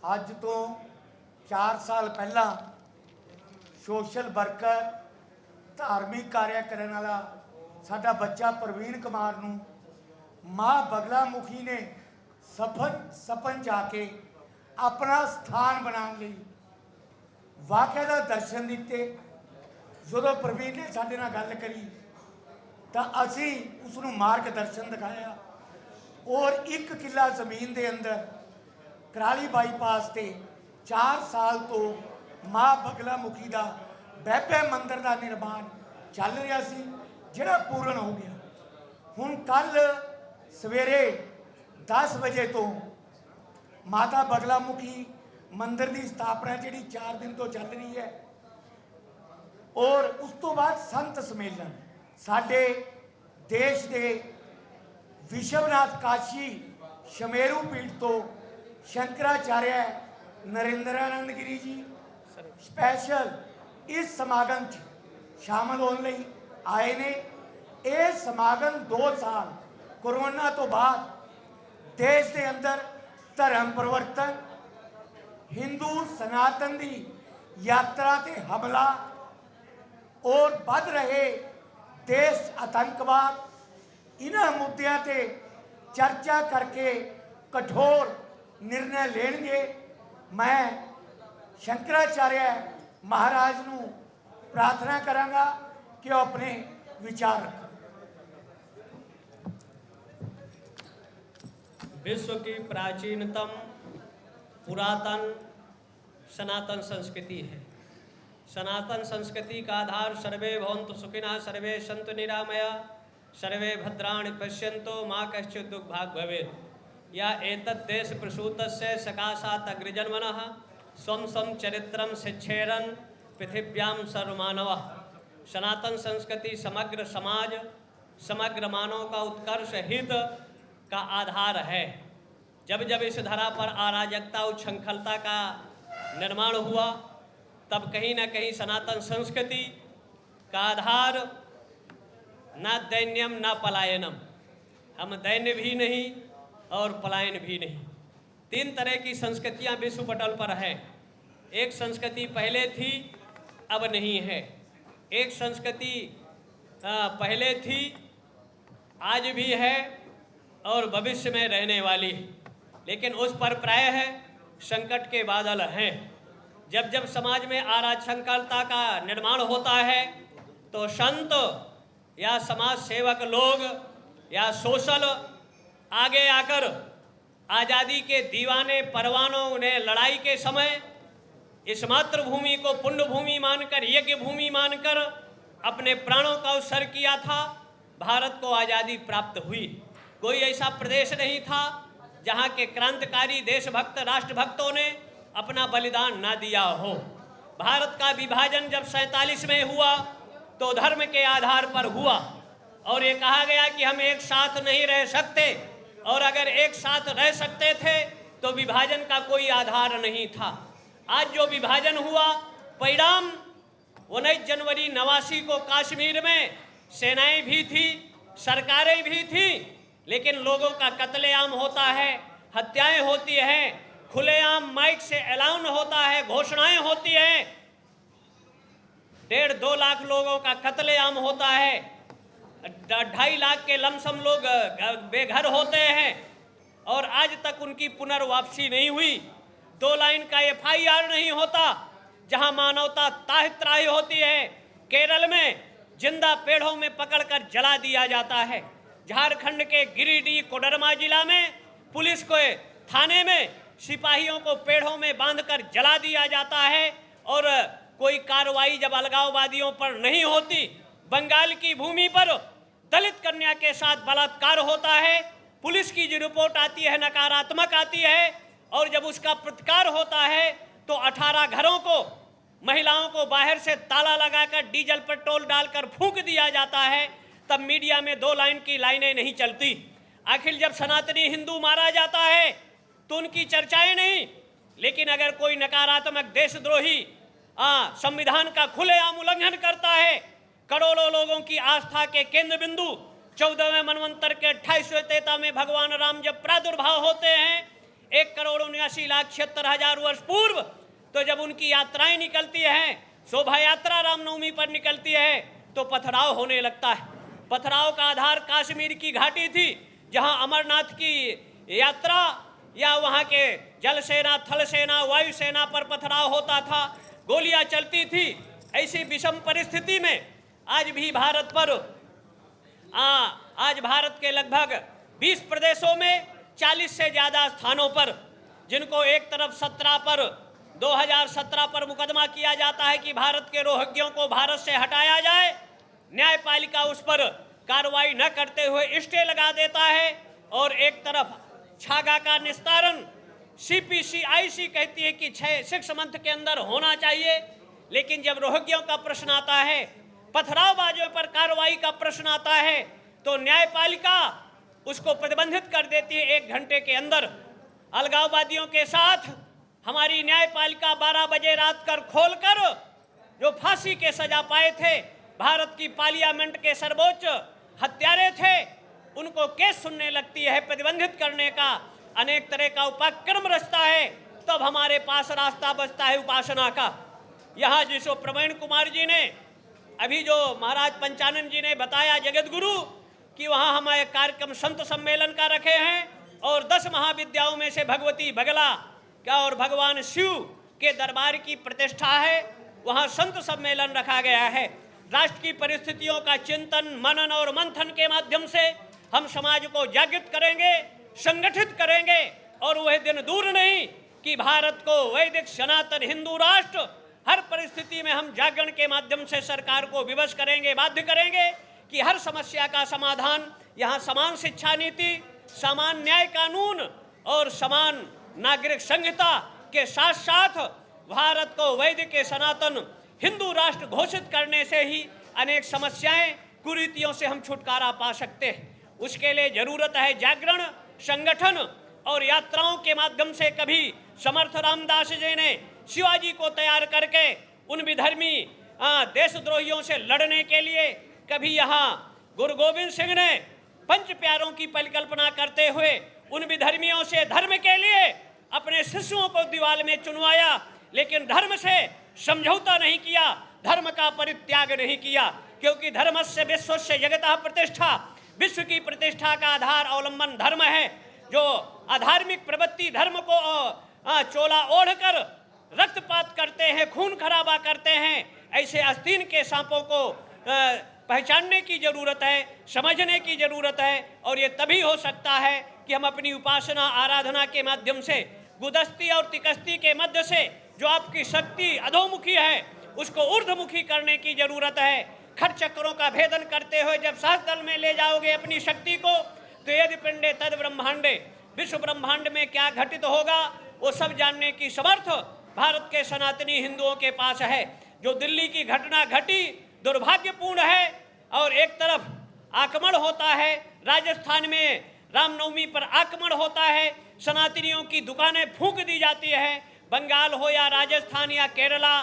ਅੱਜ ਤੋਂ 4 ਸਾਲ ਪਹਿਲਾਂ ਸੋਸ਼ਲ ਵਰਕਰ ਧਾਰਮਿਕ ਕਾਰਿਆ ਕਰਨ ਵਾਲਾ ਸਾਡਾ ਬੱਚਾ ਪ੍ਰਵੀਨ ਕੁਮਾਰ ਨੂੰ ਮਾਂ ਬਗਲਾ ਮੁਖੀ ਨੇ ਸਪਨ ਜਾ ਕੇ ਆਪਣਾ ਸਥਾਨ ਬਣਾਉਣ ਲਈ ਵਾਕਿਆ ਦਾ ਦਰਸ਼ਨ ਦਿੱਤੇ। ਜਦੋਂ ਪ੍ਰਵੀਨ ਨੇ ਸਾਡੇ ਨਾਲ ਗੱਲ ਕਰੀ ਤਾਂ ਅਸੀਂ ਉਸ ਨੂੰ ਮਾਰਗਦਰਸ਼ਨ ਦਿਖਾਇਆ और 1 किला ਜ਼ਮੀਨ ਦੇ ਅੰਦਰ कराली बाईपास से 4 साल तो माँ बगला मुखी का बैबे मंदिर का निर्माण चल रहा सी जिहड़ा पूर्ण हो गया। हुण कल सवेरे 10 बजे तो माता बगला मुखी मंदिर की स्थापना जी 4 दिन तो चल रही है और उस तो बाद संत सम्मेलन साडे देश के विश्वनाथ काशी शमेरू पीठ तो शंकराचार्य नरेंद्रानंद गिरी जी स्पैशल इस समागम शामिल होने आए ने। यह समागम 2 साल कोरोना तो बाद देश के अंदर धर्म परिवर्तन हिंदू सनातन की यात्रा ते हमला और बढ़ रहे देश आतंकवाद इन्हां मुद्दों ते चर्चा करके कठोर निर्णय लेंगे। मैं शंकराचार्य महाराज नूं प्रार्थना करांगा कि वह अपने विचार रखें। विश्व की प्राचीनतम पुरातन सनातन संस्कृति है। सनातन संस्कृति का आधार सर्वे भवन्तु सुखिनः सर्वे सन्तु निरामया सर्वे भद्राणि पश्यन्तु मा कश्चित् दुःखभाग् भवेत्। या एतद् देश प्रसूतस्य सकाशात् अग्रजन्मनः स्वं स्वं चरित्रं शिक्षेरन् पृथिव्यां सर्वमानवः। सनातन संस्कृति समग्र समाज समग्र मानव का उत्कर्ष हित का आधार है। जब जब इस धरा पर अराजकता उच्छृंखलता का निर्माण हुआ तब कहीं न कहीं सनातन संस्कृति का आधार न दैन्यम न पलायनम, हम दैन्य भी नहीं और पलायन भी नहीं। 3 तरह की संस्कृतियां विश्व पटल पर हैं। एक संस्कृति पहले थी अब नहीं है, एक संस्कृति पहले थी आज भी है और भविष्य में रहने वाली है, लेकिन उस पर प्रायः संकट के बादल हैं। जब जब समाज में अराजकता का निर्माण होता है तो संत या समाज सेवक लोग या सोशल आगे आकर आज़ादी के दीवाने परवानों ने लड़ाई के समय इस मातृभूमि को पुण्य भूमि मानकर यज्ञ भूमि मानकर अपने प्राणों का उत्सर्ग किया था। भारत को आज़ादी प्राप्त हुई। कोई ऐसा प्रदेश नहीं था जहाँ के क्रांतिकारी देशभक्त राष्ट्रभक्तों ने अपना बलिदान ना दिया हो। भारत का विभाजन जब 47 में हुआ तो धर्म के आधार पर हुआ और ये कहा गया कि हम एक साथ नहीं रह सकते, और अगर एक साथ रह सकते थे तो विभाजन का कोई आधार नहीं था। आज जो विभाजन हुआ परिणाम 19 जनवरी 89 को कश्मीर में सेनाएं भी थी, सरकारें भी थी, लेकिन लोगों का कत्लेआम होता है, हत्याएं होती हैं, खुलेआम माइक से ऐलान होता है, घोषणाएं होती हैं, 1.5-2 लाख लोगों का कत्लेआम होता है, 2.5 लाख के लमसम लोग बेघर होते हैं और आज तक उनकी पुनर्वापसी नहीं हुई। 2 लाइन का FIR नहीं होता। जहां मानवता त्राही होती है, केरल में जिंदा पेड़ों में पकड़कर जला दिया जाता है। झारखंड के गिरिडीह कोडरमा जिला में पुलिस को थाने में सिपाहियों को पेड़ों में बांधकर जला दिया जाता है और कोई कार्रवाई जब अलगाववादियों पर नहीं होती। बंगाल की भूमि पर दलित कन्या के साथ बलात्कार होता है, पुलिस की जो रिपोर्ट आती है नकारात्मक आती है और जब उसका प्रतिकार होता है तो 18 घरों को महिलाओं को बाहर से ताला लगाकर डीजल पेट्रोल डालकर फूंक दिया जाता है। तब मीडिया में 2 लाइन की लाइनें नहीं चलती। आखिर जब सनातनी हिंदू मारा जाता है तो उनकी चर्चाएं नहीं, लेकिन अगर कोई नकारात्मक देशद्रोही संविधान का खुलेआम उल्लंघन करता है, करोड़ों लोगों की आस्था के केंद्र बिंदु 14वें मनवंतर के 28वें तेता में भगवान राम जब प्रादुर्भाव होते हैं, 1,79,76,000 वर्ष पूर्व, तो जब उनकी यात्राएं निकलती हैं, शोभा यात्रा रामनवमी पर निकलती है, तो पथराव होने लगता है। पथराव का आधार कश्मीर की घाटी थी, जहां अमरनाथ की यात्रा या वहां के जल सेना, थल सेना, वायु सेना पर पथराव होता था, गोलियां चलती थी। ऐसी विषम परिस्थिति में आज भी भारत पर आज भारत के लगभग 20 प्रदेशों में 40 से ज़्यादा स्थानों पर, जिनको एक तरफ 2017 पर मुकदमा किया जाता है कि भारत के रोहिंग्यों को भारत से हटाया जाए, न्यायपालिका उस पर कार्रवाई न करते हुए स्टे लगा देता है। और एक तरफ छागा का निस्तारण CPCIC कहती है कि 6 मंथ के अंदर होना चाहिए, लेकिन जब रोहिंग्यों का प्रश्न आता है, पथरावबाजों पर कार्रवाई का प्रश्न आता है, तो न्यायपालिका उसको प्रतिबंधित कर देती है 1 घंटे के अंदर। अलगाववादियों के साथ हमारी न्यायपालिका 12 बजे रात कर खोलकर जो फांसी के सजा पाए थे, भारत की पार्लियामेंट के सर्वोच्च हत्यारे थे, उनको केस सुनने लगती है। प्रतिबंधित करने का अनेक तरह का उपक्रम रचता है, तब हमारे पास रास्ता बचता है उपासना का। यहाँ जिसो प्रवीण कुमार जी ने, अभी जो महाराज पंचानन जी ने बताया जगत गुरु, कि वहाँ हम एक कार्यक्रम संत सम्मेलन का रखे हैं, और 10 महाविद्याओं में से भगवती बगला का और भगवान शिव के दरबार की प्रतिष्ठा है, वहाँ संत सम्मेलन रखा गया है। राष्ट्र की परिस्थितियों का चिंतन, मनन और मंथन के माध्यम से हम समाज को जागृत करेंगे, संगठित करेंगे, और वह दिन दूर नहीं कि भारत को वैदिक सनातन हिंदू राष्ट्र हर परिस्थिति में हम जागरण के माध्यम से सरकार को विवश करेंगे, बाध्य करेंगे कि हर समस्या का समाधान यहाँ समान शिक्षा नीति, समान न्याय कानून और समान नागरिक संहिता के साथ साथ भारत को वैदिक सनातन हिंदू राष्ट्र घोषित करने से ही अनेक समस्याएं, कुरीतियों से हम छुटकारा पा सकते हैं। उसके लिए जरूरत है जागरण, संगठन और यात्राओं के माध्यम से। कभी समर्थ रामदास जी ने शिवाजी को तैयार करके उन विधर्मी देशद्रोहियों से लड़ने के लिए, कभी यहाँ गुरु गोविंद सिंह ने पंच प्यारों की परिकल्पना करते हुए उन विधर्मियों से धर्म के लिए अपने शिष्यों को दीवाल में चुनवाया, लेकिन धर्म से समझौता नहीं किया, धर्म का परित्याग नहीं किया, क्योंकि धर्मस्य विश्वस्य जगतः प्रतिष्ठा, विश्व की प्रतिष्ठा का आधार अवलंबन धर्म है। जो अधार्मिक प्रवृत्ति धर्म को चोला ओढ़कर रक्तपात करते हैं, खून खराबा करते हैं, ऐसे आस्तीन के सांपों को पहचानने की जरूरत है, समझने की जरूरत है। और ये तभी हो सकता है कि हम अपनी उपासना आराधना के माध्यम से, गुदस्ती और तिकस्ती के मध्य से जो आपकी शक्ति अधोमुखी है, उसको ऊर्ध्वमुखी करने की जरूरत है। खट चक्रों का भेदन करते हुए जब सहस्त्र में ले जाओगे अपनी शक्ति को, तो यदि पिंडे तद ब्रह्मांडे, विश्व ब्रह्मांड में क्या घटित होगा वो सब जानने की समर्थ भारत के सनातनी हिंदुओं के पास है। जो दिल्ली की घटना घटी दुर्भाग्यपूर्ण है, और एक तरफ आक्रमण होता है, राजस्थान में रामनवमी पर आक्रमण होता है, सनातनियों की दुकानें फूंक दी जाती है, बंगाल हो या राजस्थान या केरला